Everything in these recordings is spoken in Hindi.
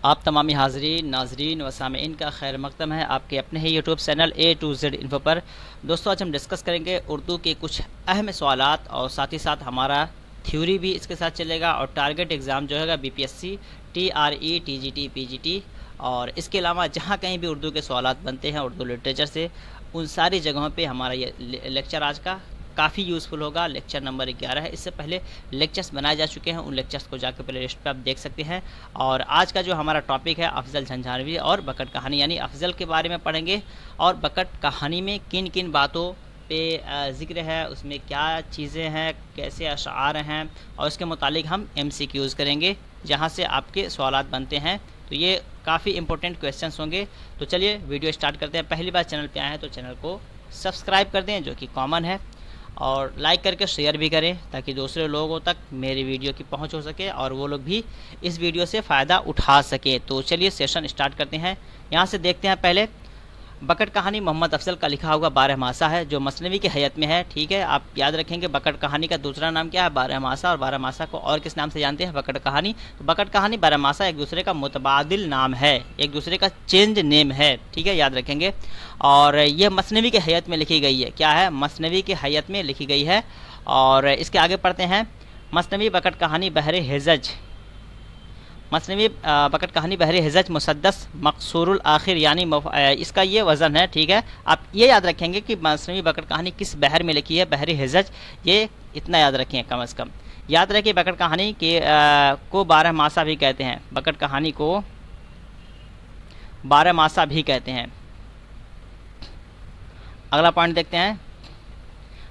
आप तमामी हाज़रीन नाज़रीन व सामीन का खैर मक़दम है आपके अपने ही YouTube channel A to Z info पर। दोस्तों आज हम डिस्कस करेंगे उर्दू के कुछ अहम सवालात और साथ ही साथ हमारा थ्योरी भी इसके साथ चलेगा और टारगेट एग्ज़ाम जो है BPSC TRE TGT PGT और इसके अलावा जहाँ कहीं भी उर्दू के सवालात बनते हैं उर्दू लिटरेचर से उन सारी जगहों पे हमारा ये लेक्चर आज का काफ़ी यूज़फुल होगा। लेक्चर नंबर 11 है। इससे पहले लेक्चर्स बनाए जा चुके हैं, उन लेक्चर्स को जाकर प्ले लिस्ट पर आप देख सकते हैं। और आज का जो हमारा टॉपिक है अफजल झंझारवी और बकट कहानी, यानी अफजल के बारे में पढ़ेंगे और बकट कहानी में किन किन बातों पे ज़िक्र है, उसमें क्या चीज़ें हैं, कैसे अशार हैं और उसके मुतालिक हम MCQs करेंगे जहाँ से आपके सवालात बनते हैं। तो ये काफ़ी इंपॉर्टेंट क्वेश्चंस होंगे। तो चलिए वीडियो स्टार्ट करते हैं। पहली बार चैनल पे आए हैं तो चैनल को सब्सक्राइब कर दें, जो कि कॉमन है, और लाइक करके शेयर भी करें ताकि दूसरे लोगों तक मेरी वीडियो की पहुंच हो सके और वो लोग भी इस वीडियो से फ़ायदा उठा सके। तो चलिए सेशन स्टार्ट करते हैं। यहाँ से देखते हैं पहले बकट कहानी मोहम्मद अफजल का लिखा हुआ 12 मासा है जो मसनवी की हैयत में है। ठीक है, आप याद रखेंगे बकट कहानी का दूसरा नाम क्या है, 12 मासा, और 12 मासा को और किस नाम से जानते हैं, बकट कहानी। तो बकट कहानी 12 मासा एक दूसरे का मुतबादिल नाम है, एक दूसरे का चेंज नेम है। ठीक है, याद रखेंगे। और यह मसनवी की हैयत में लिखी गई है। क्या है, मसनवी की हैयत में लिखी गई है। और इसके आगे पढ़ते हैं मसनवी बकट कहानी बहरे हिजज, मसनवी बकट कहानी बहरे हिजज मुसद्दस मकसूरुल आखिर, यानी इसका ये वज़न है। ठीक है, आप ये याद रखेंगे कि मसनवी बकट कहानी किस बहर में लिखी है, बहरे हिजज, ये इतना याद रखें कम अज़ कम। याद रखिए बकट कहानी के को 12 मासा भी कहते हैं, बकट कहानी को 12 मासा भी कहते हैं। अगला पॉइंट देखते हैं।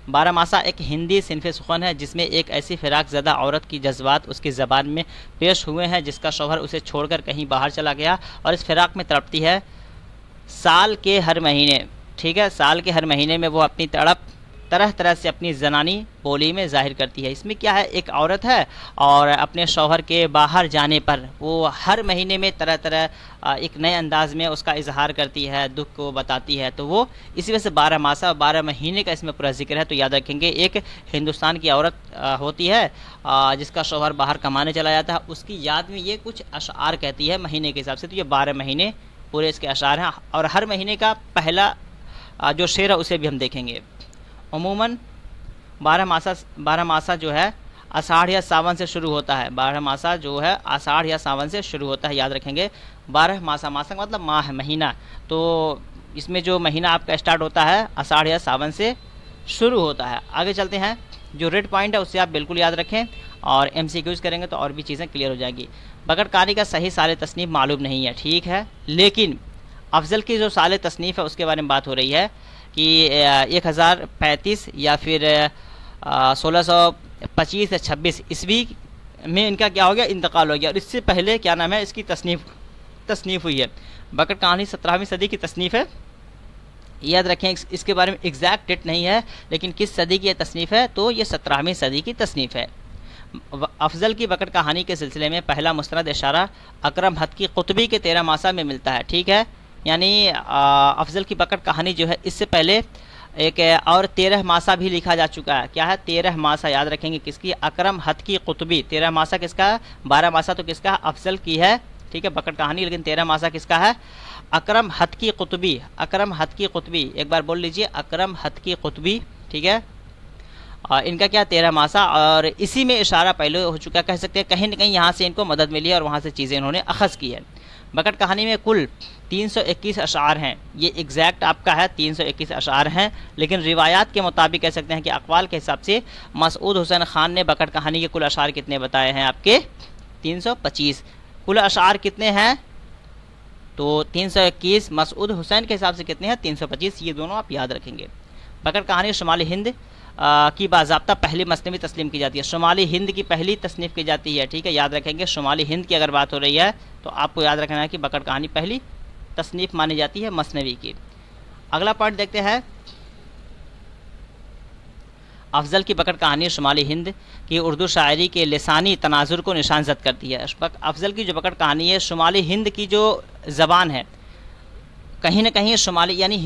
12 मासा एक हिंदी सिनफ़े सुख़न है जिसमें एक ऐसी फ़िराक ज़दा औरत की जज्बात उसकी ज़बान में पेश हुए हैं जिसका शौहर उसे छोड़कर कहीं बाहर चला गया और इस फ़िराक में तड़पती है साल के हर महीने। ठीक है, साल के हर महीने में वो अपनी तड़प तरह तरह से अपनी जनानी बोली में ज़ाहिर करती है। इसमें क्या है, एक औरत है और अपने शौहर के बाहर जाने पर वो हर महीने में तरह तरह एक नए अंदाज में उसका इजहार करती है, दुख को बताती है। तो वो इसी वजह से 12 मासा 12 महीने का इसमें पूरा जिक्र है। तो याद रखेंगे एक हिंदुस्तान की औरत होती है जिसका शौहर बाहर कमाने चला जाता है, उसकी याद में ये कुछ अशार कहती है महीने के हिसाब से। तो ये 12 महीने पूरे इसके अशार हैं और हर महीने का पहला जो शेर है उसे भी हम देखेंगे। अमूमन 12 मासा जो है आषाढ़ या सावन से शुरू होता है। 12 मासा जो है आषाढ़ या सावन से शुरू होता है। याद रखेंगे 12 मासा, मासा का मतलब माह, महीना। तो इसमें जो महीना आपका स्टार्ट होता है आषाढ़ या सावन से शुरू होता है। आगे चलते हैं। जो रेड पॉइंट है उससे आप बिल्कुल याद रखें और MCQs करेंगे तो और भी चीज़ें क्लियर हो जाएगी। बकट कहानी का सही साल तसनीफ़ मालूम नहीं है, ठीक है, लेकिन अफजल की जो साल तसनीफ़ है उसके बारे में बात हो रही है कि 1035 या फिर 1625 या 26 ईस्वी में इनका क्या हो गया, इंतकाल हो गया। और इससे पहले क्या नाम है, इसकी तसनीफ़ हुई है। बकट कहानी 17वीं सदी की तसनीफ़ है। याद रखें इसके बारे में एग्जैक्ट डेट नहीं है, लेकिन किस सदी की यह तसनीफ़ है, तो ये 17वीं सदी की तसनीफ़ है। अफजल की बकट कहानी के सिलसिले में पहला मुस्तनद इशारा अकरम हद की कुतबी के 13 मासा में मिलता है। ठीक है, यानी अफजल की बकट कहानी जो है इससे पहले एक और 13 मासा भी लिखा जा चुका है। क्या है, 13 मासा, याद रखेंगे किसकी, अकरम हद की कुतबी। 13 मासा किसका है, 12 मासा तो किसका, अफजल की है। ठीक है, बकट कहानी, लेकिन 13 मासा किसका है, अकरम हद की कुतबी। अकरम हद की कुतबी, एक बार बोल लीजिए, अकरम हद की कुतबी। ठीक है, इनका क्या 13 मासा, और इसी में इशारा पहले हो चुका, कह सकते हैं कहीं न कहीं यहाँ से इनको मदद मिली है और वहाँ से चीज़ें इन्होंने अखज़ की है। बकट कहानी में कुल 321 अशार हैं। ये एग्जैक्ट आपका है 321 अशार हैं, लेकिन रिवायात के मुताबिक कह सकते हैं कि अक़वाल के हिसाब से मसूद हुसैन ख़ान ने बकट कहानी के कुल अशार कितने बताए हैं, आपके 325। कुल अशार कितने हैं, तो 321, मसूद हुसैन के हिसाब से कितने हैं, 325। ये दोनों आप याद रखेंगे। बकट कहानी शुमाली हिंद की बाज़ाब्ता पहली मसनवी तस्लीम की जाती है। शुमाली हिंद की पहली तसनीफ़ की जाती है। ठीक है, याद रखेंगे शुमाली हिंद की अगर बात हो रही है तो आपको याद रखना है कि बकट कहानी पहली तसनीफ़ मानी जाती है मसनवी की। अगला पॉइंट देखते हैं। अफजल की बकट कहानी शुमाली हिंद की उर्दू शायरी के लिसानी तनाजुर को निशान ज़द करती है। अफजल की जो बकट कहानी है शुमाली हिंद की जो ज़बान है, कहीं ना कहीं शुमाली यानी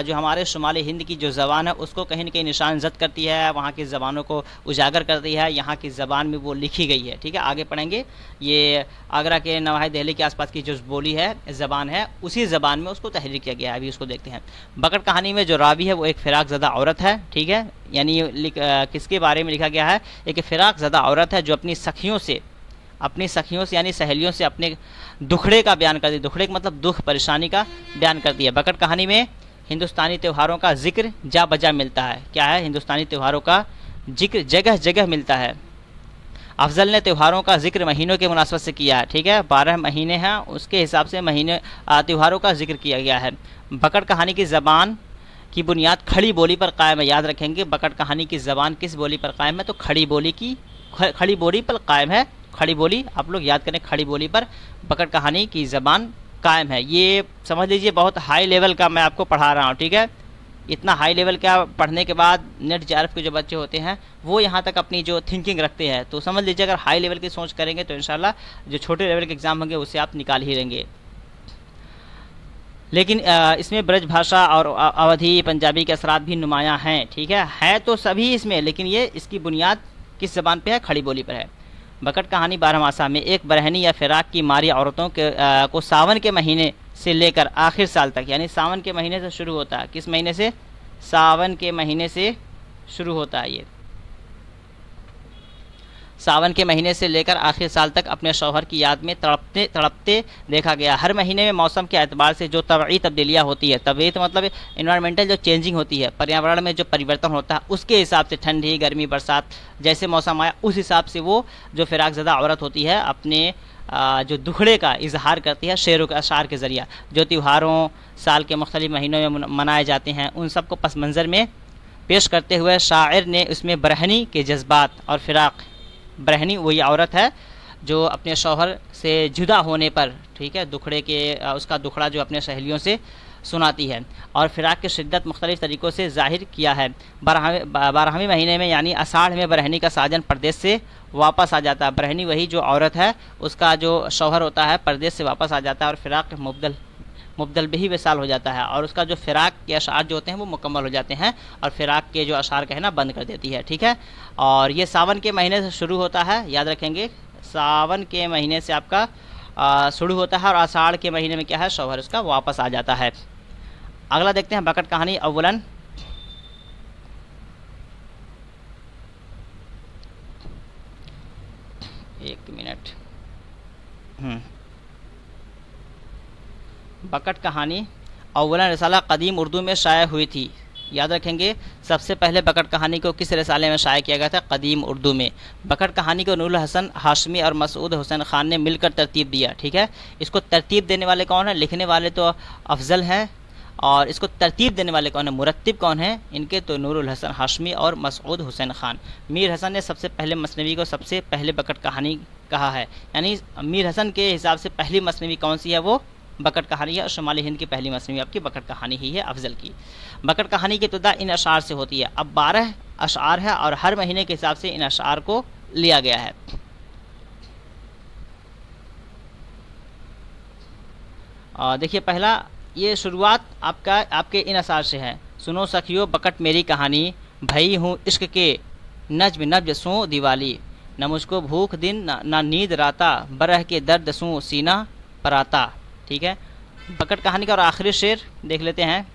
जो हमारे शुमाली हिंद की जो ज़बान है उसको कहीं ना कहीं निशान जद करती है, वहाँ की ज़बानों को उजागर करती है, यहाँ की ज़बान में वो लिखी गई है। ठीक है, आगे पढ़ेंगे। ये आगरा के नवाही दिल्ली के आसपास की जो बोली है, ज़बान है, उसी ज़बान में उसको तहरीर किया गया है। अभी उसको देखते हैं। बकट कहानी में जो रावी है वो एक फ़िराक ज़दा औरत है। ठीक है, यानी किसके बारे में लिखा गया है? एक फ़िराक ज़दा औरत है जो अपनी सखियों से यानी सहेलियों से अपने दुखड़े का बयान करती है। दुखड़े का मतलब दुख परेशानी का बयान करती है। बकट कहानी में हिंदुस्तानी त्योहारों का जिक्र जा बजा मिलता है। क्या है? हिंदुस्तानी त्योहारों का जिक्र जगह जगह मिलता है। अफजल ने त्योहारों का जिक्र महीनों के मुनासबत से किया है। ठीक है, 12 महीने हैं, उसके हिसाब से महीने त्योहारों का जिक्र किया गया है। बकट कहानी की ज़बान की बुनियाद खड़ी बोली पर कायम है। याद रखेंगे, बकट कहानी की ज़बान किस बोली पर कायम है? तो खड़ी बोली पर कायम है। खड़ी बोली, आप लोग याद करें, खड़ी बोली पर बकट कहानी की ज़बान कायम है। ये समझ लीजिए बहुत हाई लेवल का मैं आपको पढ़ा रहा हूँ। ठीक है, इतना हाई लेवल का पढ़ने के बाद नेट जेआरएफ के जो बच्चे होते हैं वो यहाँ तक अपनी जो थिंकिंग रखते हैं, तो समझ लीजिए अगर हाई लेवल की सोच करेंगे तो इंशाल्लाह जो छोटे लेवल के एग्ज़ाम होंगे उससे आप निकाल ही लेंगे। लेकिन इसमें ब्रज भाषा और अवधी पंजाबी के असरात भी नुमायाँ हैं। ठीक है तो सभी इसमें, लेकिन ये इसकी बुनियाद किस ज़बान पे है? खड़ी बोली पर है। बकट कहानी 12 मासा में एक बरहनी या फिराक की मारी औरतों के को सावन के महीने से लेकर आखिर साल तक, यानी सावन के महीने से शुरू होता है। किस महीने से? सावन के महीने से शुरू होता है। ये सावन के महीने से लेकर आखिर साल तक अपने शौहर की याद में तड़पते देखा गया। हर महीने में मौसम के एतबार से जो तबई तब्दीलियाँ होती है, तबई तो मतलब इन्वायरमेंटल जो चेंजिंग होती है, पर्यावरण में जो परिवर्तन होता है, उसके हिसाब से ठंडी गर्मी बरसात जैसे मौसम आया उस हिसाब से वो जो फिराक ज़दा औरत होती है अपने जो दुखड़े का इजहार करती है शेरों के अशार के ज़रिए। जो त्योहारों साल के मुख्तलिफ महीनों में मनाए जाते हैं उन सबको पस मंज़र में पेश करते हुए शायर ने उसमें बरहनी के जज्बात और फिराक, बरहनी वही औरत है जो अपने शौहर से जुदा होने पर, ठीक है, दुखड़े के उसका दुखड़ा जो अपने सहेलियों से सुनाती है, और फिराक की शिद्दत मुख्तलिफ़ तरीक़ों से ज़ाहिर किया है। 12वें महीने में यानी आषाढ़ में बरहनी का साजन परदेश से वापस आ जाता है। बरहनी वही जो औरत है उसका जो शौहर होता है परदेश से वापस आ जाता है और फिराक मुबदल भी विसाल हो जाता है, और उसका जो फिराक के अशार जो होते हैं वो मुकम्मल हो जाते हैं और फिराक के जो अशार कहना बंद कर देती है। ठीक है, और ये सावन के महीने से शुरू होता है। याद रखेंगे, सावन के महीने से आपका शुरू होता है और आषाढ़ के महीने में क्या है? शौहर उसका वापस आ जाता है। अगला देखते हैं बकट कहानी। अव्वलन एक मिनट, बकट कहानी अव्वलन रिसाला कदीम उर्दू में शाया हुई थी। याद रखेंगे, सबसे पहले बकट कहानी को किस रिसाले में शाया किया गया था? कदीम उर्दू में। बकट कहानी को नूरुल हसन हाशमी और मसूद हुसैन खान ने मिलकर तरतीब दिया। ठीक है, इसको तरतीब देने वाले कौन है? लिखने वाले तो अफजल हैं, और इसको तरतीब देने वाले कौन है? मुरत्तिब कौन है इनके? तो नूरुल हसन हाशमी और मसूद हुसैन खान। मीर हसन ने सबसे पहले मसनवी को सबसे पहले बकट कहानी कहा है, यानी मीर हसन के हिसाब से पहली मसनवी कौन सी है? वो बकट कहानी है। और शुमाली हिंद की पहली मसनवी आपकी बकट कहानी ही है, अफजल की। बकट कहानी की इब्तिदा इन अशार से होती है। अब 12 अशार है और हर महीने के हिसाब से इन अशार को लिया गया है। देखिए, पहला ये शुरुआत आपके इन अशार से है। सुनो सखियो बकट मेरी कहानी, भई हूँ इश्क के नज्म नब्ज सो दिवाली, न मुझको भूख दिन ना नींद राता, बरह के दर्द सो सीना पराता। ठीक है, बकट कहानी का और आखिरी शेर देख लेते हैं।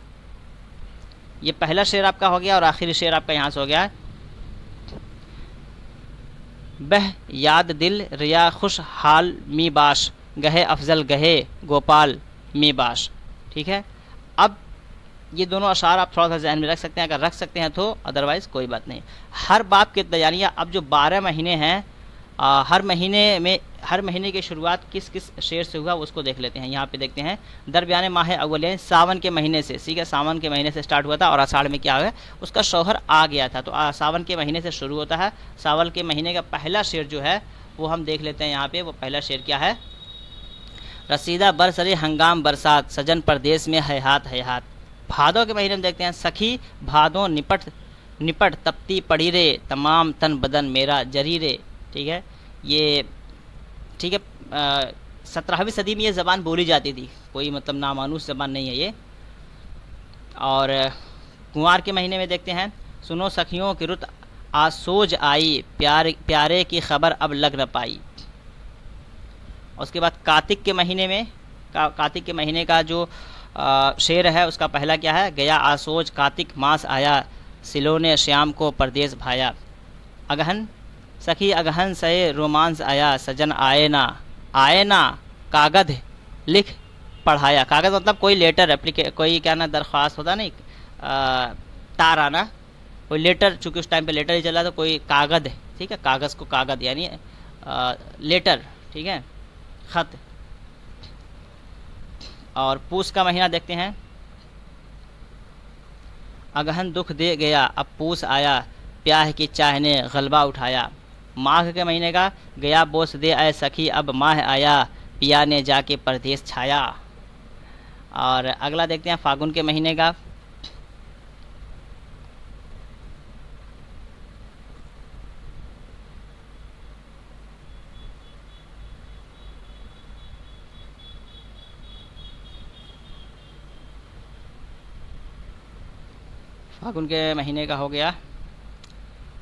ये पहला शेर आपका हो गया और आखिरी शेर आपका यहाँ से हो गया। बह याद दिल रिया खुश हाल मी बाश, गहे अफजल गहे गोपाल मी बाश। ठीक है, अब ये दोनों अशार आप थोड़ा सा ध्यान में रख सकते हैं, अगर रख सकते हैं तो, अदरवाइज़ कोई बात नहीं। हर बाप की तैयारियाँ, अब जो 12 महीने हैं, हर महीने की शुरुआत किस किस शेर से हुआ उसको देख लेते हैं। यहाँ पे देखते हैं, दरमियान माह अव्वल सावन के महीने से, ठीक है, सावन के महीने से स्टार्ट हुआ था और आषाढ़ में क्या हुआ? उसका शौहर आ गया था, तो सावन के महीने से शुरू होता है। सावन के महीने का पहला शेर जो है वो हम देख लेते हैं यहाँ पे। वो पहला शेर क्या है? रसीदा बरसरे हंगाम बरसात, सजन परदेश में है हाथ है हाथ। भादों के महीने में देखते हैं, सखी भादों निपट तपती पड़ी रे, तमाम तन बदन मेरा जरी रे। ठीक है, ये ठीक है, 17वीं सदी में ये ज़बान बोली जाती थी, कोई मतलब नामानूस ज़बान नहीं है ये। और कुंवार के महीने में देखते हैं, सुनो सखियों की रुत आज सोज आई, प्यारे की खबर अब लग न पाई। उसके बाद कार्तिक के महीने में कार्तिक के महीने का जो शेर है उसका पहला क्या है, गया आसोज कार्तिक मास आया, सिलो ने श्याम को परदेश भाया। अगहन सखी अगहन से रोमांस आया, सजन आए ना कागज लिख पढ़ाया। कागज़ मतलब कोई लेटर कोई क्या ना दरख्वास्त होता नहीं, तार आना, कोई लेटर, चूँकि उस टाइम पे लेटर ही चला तो कोई कागज़, ठीक है, कागज़ को कागज़ यानी लेटर, ठीक है, ख़त। और पूस का महीना देखते हैं, अगहन दुख दे गया अब पूस आया, प्याह की चाह ने गलबा उठाया। माघ के महीने का, गया बोस दे आए सखी अब माह आया, पिया ने जाके परदेश छाया। और अगला देखते हैं फागुन के महीने का, फागुन के महीने का हो गया।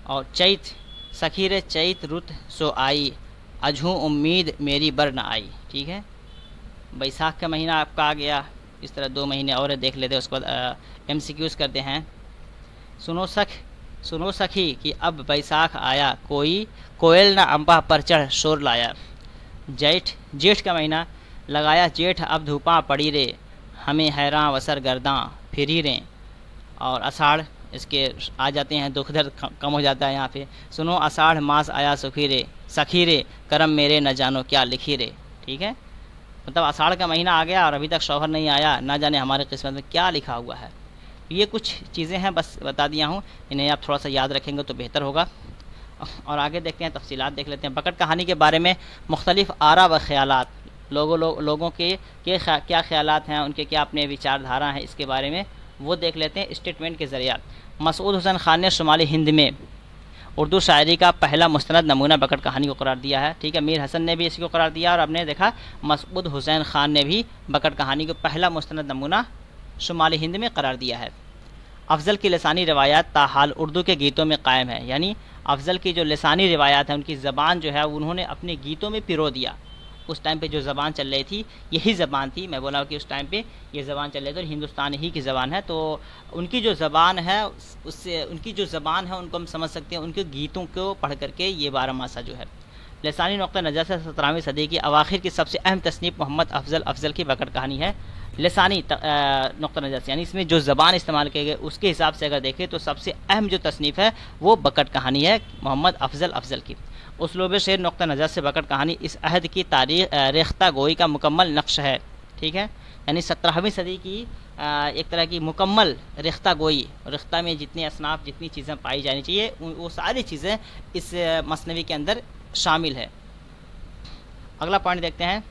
और चैत सखी रे चैत रुत सो आई, अझू उम्मीद मेरी बर न आई, ठीक है। बैसाख का महीना आपका आ गया। इस तरह 2 महीने और देख लेते हैं, उसके बाद MCQs करते हैं। सुनो सखी कि अब बैसाख आया, कोई कोयल न अम्बा पर चढ़ शोर लाया। जेठ का महीना, लगाया जेठ अब धूपा पड़ी रे, हमें हैरान वसर गर्दां फिरी रे। और आषाढ़, इसके आ जाते हैं, दुख दर्द कम हो जाता है यहाँ पे। सुनो आषाढ़ मास आया सखी रे, करम मेरे न जानो क्या लिखी रे, ठीक है। मतलब आषाढ़ का महीना आ गया और अभी तक शौहर नहीं आया, ना जाने हमारे किस्मत में क्या लिखा हुआ है। ये कुछ चीज़ें हैं, बस बता दिया हूँ, इन्हें आप थोड़ा सा याद रखेंगे तो बेहतर होगा। और आगे देखते हैं, तफसीलात देख लेते हैं। बकट कहानी के बारे में मुख्तलिफ आरा व ख्यालात, लोगों के क्या ख्यालात हैं, उनके क्या अपने विचारधारा हैं, इसके बारे में वो देख लेते हैं स्टेटमेंट के ज़रिए। मसूद हुसैन ख़ान ने शुमाली हिंद में उर्दू शायरी का पहला मुस्तनद नमूना बकट कहानी को करार दिया है, ठीक है। मीर हसन ने भी इसी को करार दिया, और आपने देखा मसूद हुसैन ख़ान ने भी बकट कहानी को पहला मुस्तनद नमूना शुमाली हिंद में करार दिया है। अफजल की लसानी रिवायात ताहाल उर्दू के गीतों में कायम है, यानी अफजल की जो लसानी रिवायात है उनकी ज़बान जो है उन्होंने अपने गीतों में पिरो दिया। उस टाइम पे जो ज़बान चल रही थी यही ज़बान थी, मैं बोला कि उस टाइम पे ये ज़बान चल रही थी और हिंदुस्तान ही की ज़बान है, तो उनकी जो ज़बान है उससे उनकी जो ज़बान है उनको हम समझ सकते हैं उनके गीतों को पढ़ करके। ये 12 मासा जो है लसानी नुक्ता नज़र से 17वीं सदी की अवाखिर की सबसे अहम तसनीफ़ मोहम्मद अफजल की बकट कहानी है। लसानी नुक्ता नज़र से यानी इसमें जो ज़बान इस्तेमाल किए गए उसके हिसाब से अगर देखें तो सबसे अहम जो तसनीफ़ है वो बकट कहानी है मोहम्मद अफजल की। उसलूब शेर नुक्ता नज़र से बकट कहानी इस अहद की तारीख रेख्ता गोई का मुकम्मल नक्श है, ठीक है। यानी 17वीं सदी की एक तरह की मुकम्मल रेख्ता गोई, रेख्ता में जितनी असनाफ जितनी चीज़ें पाई जानी चाहिए वो सारी चीज़ें इस मसनवी के अंदर शामिल है। अगला पॉइंट देखते हैं,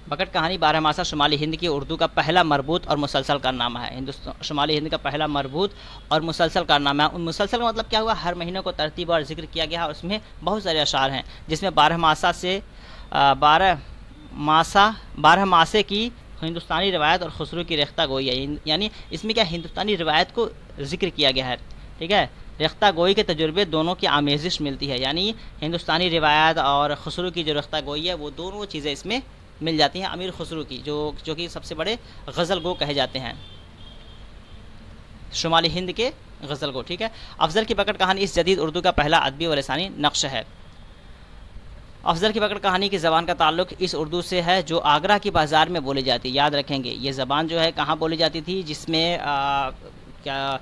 बकट कहानी 12 मासा शुमाली हिंद की उर्दू का पहला मरबूत और मुसलसल कारनामा है। शुमाली हिंद का पहला मरबूत और मुसलसल कारनामा है। उन मुसलसल का मतलब क्या हुआ, हर महीने को तरतीब और जिक्र किया गया है और उसमें बहुत सारे अशार हैं जिसमें 12 मासे की हिंदुस्तानी रिवायत और खुसरू की रेख्ता गोई है। यानी इसमें क्या हिंदुस्तानी रिवायत को जिक्र किया गया है, ठीक है। रेख्ता गोई के तजुर्बे दोनों की आमेजिश मिलती है, यानी हिंदुस्तानी रिवायत और खुसरू की जो रेख्ता गोई है वो दोनों चीज़ें इसमें मिल जाती हैं। अमीर खुसरू की जो कि सबसे बड़े गज़ल गो कहे जाते हैं, शुमाली हिंद के गज़ल गो, ठीक है। अफजल की बकट कहानी इस जदीद उर्दू का पहला अदबी व लसानी नक्श है। अफजल की बकट कहानी की ज़बान का ताल्लुक़ इस उर्दू से है जो आगरा की बाज़ार में बोली जाती है। याद रखेंगे ये ज़बान जो है कहाँ बोली जाती थी, जिसमें क्या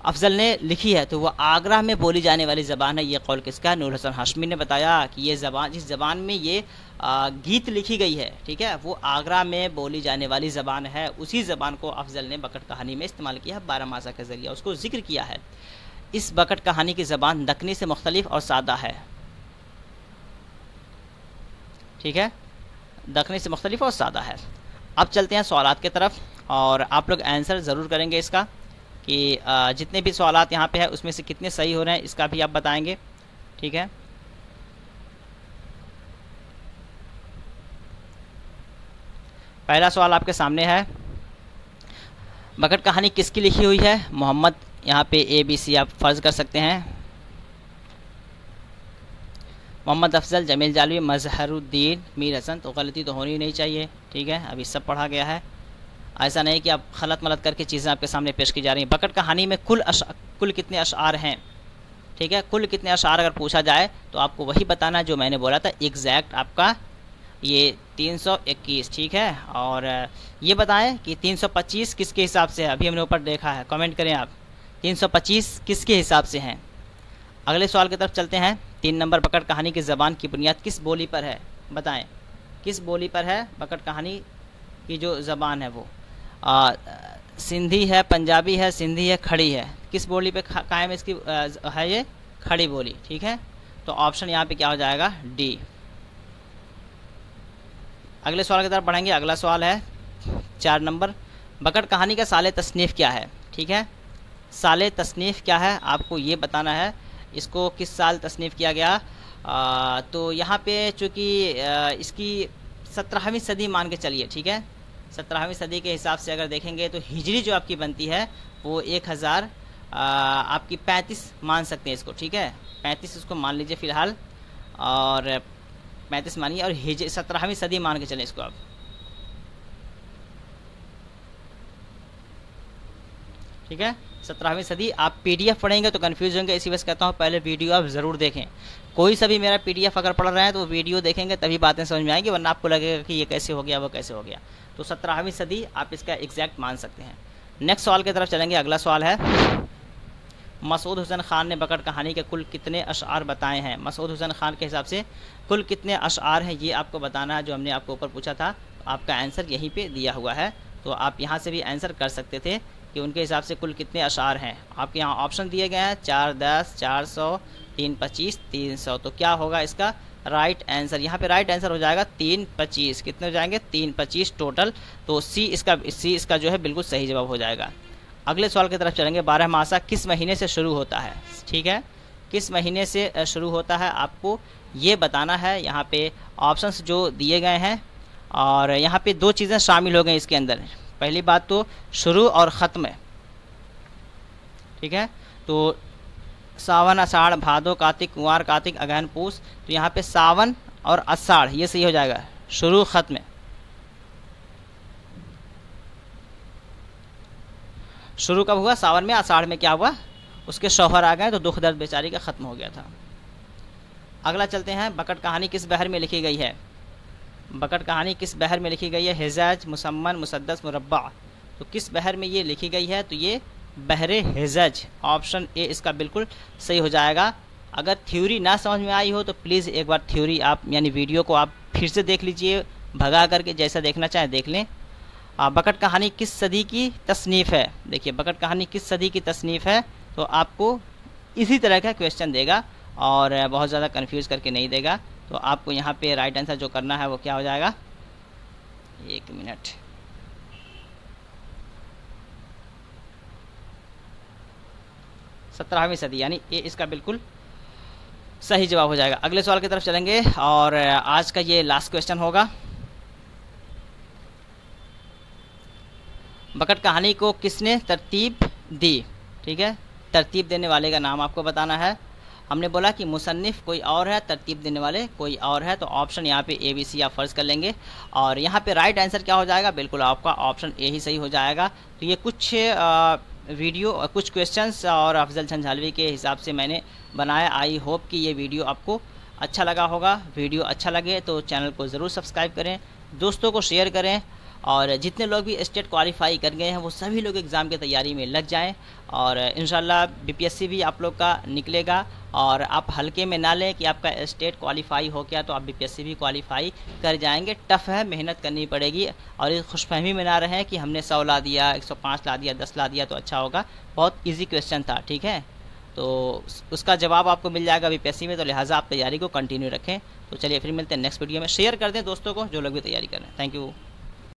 अफजल ने लिखी है तो वह आगरा में बोली जाने वाली ज़बान है। ये कौल किसका, नूर हसन हाशमी ने बताया कि ये ज़बान जिस ज़बान में ये गीत लिखी गई है, ठीक है, वो आगरा में बोली जाने वाली ज़बान है। उसी ज़बान को अफजल ने बकट कहानी में इस्तेमाल किया है, 12 मासा के ज़रिए उसको जिक्र किया है। इस बकट कहानी की ज़बान दक्कनी से मुख्तलिफ और सादा है, ठीक है, दक्कनी से मुख्तलिफ और सादा है। अब चलते हैं सवालात की तरफ और आप लोग आंसर ज़रूर करेंगे इसका कि जितने भी सवालात यहाँ पे है उसमें से कितने सही हो रहे हैं इसका भी आप बताएंगे, ठीक है। पहला सवाल आपके सामने है, बकट कहानी किसकी लिखी हुई है? मोहम्मद, यहाँ पे ABC आप फर्ज कर सकते हैं। मोहम्मद अफजल, जमील जालवी, मजहरुद्दीन, मीर हसन। तो गलती तो होनी नहीं चाहिए, ठीक है। अभी सब पढ़ा गया है, ऐसा नहीं कि आप खलत मलत करके चीज़ें आपके सामने पेश की जा रही हैं। बकट कहानी में कुल कितने अशआर हैं, ठीक है। कुल कितने अशआर अगर पूछा जाए तो आपको वही बताना जो मैंने बोला था, एग्जैक्ट आपका ये 321, ठीक है। और ये बताएं कि 325 किसके हिसाब से है? अभी हमने ऊपर देखा है, कमेंट करें आप 325 किसके हिसाब से हैं। अगले सवाल की तरफ चलते हैं। 3 नंबर, बकट कहानी की ज़बान की बुनियाद किस बोली पर है? बताएं किस बोली पर है बकट कहानी की जो ज़बान है वो? सिंधी है, पंजाबी है, सिंधी है, खड़ी है। किस बोली पे कायम इसकी है? ये खड़ी बोली, ठीक है। तो ऑप्शन यहाँ पे क्या हो जाएगा? डी। अगले सवाल की तरफ बढ़ेंगे। अगला सवाल है 4 नंबर, बकट कहानी का साले तसनीफ़ क्या है? ठीक है, साले तसनीफ़ क्या है आपको ये बताना है। इसको किस साल तसनीफ़ किया गया? तो यहाँ पे चूँकि इसकी 17वीं सदी मान के चलिए, ठीक है। 17वीं सदी के हिसाब से अगर देखेंगे तो हिजरी जो आपकी बनती है वो 1000 आपकी 35 मान सकते हैं इसको, ठीक है। 35 इसको मान लीजिए फ़िलहाल, और 35 मानिए, और 17वीं सदी मान के चलें इसको आप, ठीक है। 17वीं सदी। आप PDF पढ़ेंगे तो कन्फ्यूज होंगे, इसी वजह से कहता हूँ पहले वीडियो आप ज़रूर देखें। कोई सा भी मेरा PDF अगर पढ़ रहे हैं तो वीडियो देखेंगे तभी बातें समझ में आएंगी, वरना आपको लगेगा कि ये कैसे हो गया, वो कैसे हो गया। तो 17वीं सदी आप इसका एग्जैक्ट मान सकते हैं। नेक्स्ट सवाल की तरफ चलेंगे। अगला सवाल है, मसूद हुसैन खान ने बकट कहानी के कुल कितने अशआर बताए हैं? मसूद हुसैन खान के हिसाब से कुल कितने अशआर हैं ये आपको बताना है, जो हमने आपको ऊपर पूछा था। आपका आंसर यहीं पे दिया हुआ है, तो आप यहाँ से भी आंसर कर सकते थे कि उनके हिसाब से कुल कितने अशआर हैं। आपके यहाँ ऑप्शन दिए गए हैं 4, 10, 400, 325, 300। तो क्या होगा इसका राइट आंसर? यहाँ पे राइट आंसर हो जाएगा 325। कितने हो जाएंगे? 325 टोटल। तो सी इसका जो है बिल्कुल सही जवाब हो जाएगा। अगले सवाल की तरफ चलेंगे। 12 मासा किस महीने से शुरू होता है? ठीक है, किस महीने से शुरू होता है आपको ये बताना है। यहाँ पे ऑप्शंस जो दिए गए हैं, और यहाँ पे 2 चीज़ें शामिल हो गई इसके अंदर। पहली बात तो शुरू और ख़त्म है, ठीक है। तो सावन, अषाढ़, भादो, कार्तिक, कुंवार, कार्तिक, अगहन, पूस। तो यहाँ पे सावन और अषाढ़ ये सही हो जाएगा, शुरू ख़त्म। शुरू कब हुआ? सावन में। अषाढ़ में क्या हुआ? उसके शौहर आ गए तो दुख दर्द बेचारी का ख़त्म हो गया था। अगला चलते हैं, बकट कहानी किस बहर में लिखी गई है? बकट कहानी किस बहर में लिखी गई है? हिजाज, मुसम्मन, मुसद्दस, मुरब्बा। तो किस बहर में ये लिखी गई है? तो ये बहरे हिजाज, ऑप्शन ए इसका बिल्कुल सही हो जाएगा। अगर थ्योरी ना समझ में आई हो तो प्लीज़ एक बार थ्योरी आप यानी वीडियो को आप फिर से देख लीजिए, भगा करके जैसा देखना चाहें देख लें। बकट कहानी किस सदी की तसनीफ़ है? देखिए, बकट कहानी किस सदी की तसनीफ़ है, तो आपको इसी तरह का क्वेश्चन देगा और बहुत ज़्यादा कंफ्यूज करके नहीं देगा। तो आपको यहाँ पे राइट आंसर जो करना है वो क्या हो जाएगा? 1 मिनट। सत्रहवीं सदी यानी ये इसका बिल्कुल सही जवाब हो जाएगा। अगले सवाल की तरफ चलेंगे और आज का ये लास्ट क्वेश्चन होगा। बकट कहानी को किसने तरतीब दी? ठीक है, तरतीब देने वाले का नाम आपको बताना है। हमने बोला कि मुसन्निफ कोई और है, तरतीब देने वाले कोई और है, तो ऑप्शन यहाँ पे ABC आप फर्ज कर लेंगे। और यहाँ पे राइट आंसर क्या हो जाएगा? बिल्कुल आपका ऑप्शन ए ही सही हो जाएगा। तो ये कुछ वीडियो, कुछ क्वेश्चंस और अफजल झंझालवी के हिसाब से मैंने बनाया। आई होप कि ये वीडियो आपको अच्छा लगा होगा। वीडियो अच्छा लगे तो चैनल को ज़रूर सब्सक्राइब करें, दोस्तों को शेयर करें, और जितने लोग भी स्टेट क्वालिफाई कर गए हैं वो सभी लोग एग्ज़ाम की तैयारी में लग जाएं। और इंशाल्लाह BPSC भी आप लोग का निकलेगा। और आप हल्के में ना लें कि आपका स्टेट क्वालिफाई हो गया तो आप BPSC भी क्वालिफाई कर जाएंगे। टफ़ है, मेहनत करनी पड़ेगी। और इस खुशफहमी में ना रहें कि हमने 100 ला दिया, 105 ला दिया, 10 ला दिया तो अच्छा होगा। बहुत ईजी क्वेश्चन था, ठीक है। तो उसका जवाब आपको मिल जाएगा BPSC में, तो लिहाजा आप तैयारी को कंटिन्यू रखें। तो चलिए फिर मिलते हैं नेक्स्ट वीडियो में। शेयर कर दें दोस्तों को जो लोग भी तैयारी कर रहे हैं। Thank you.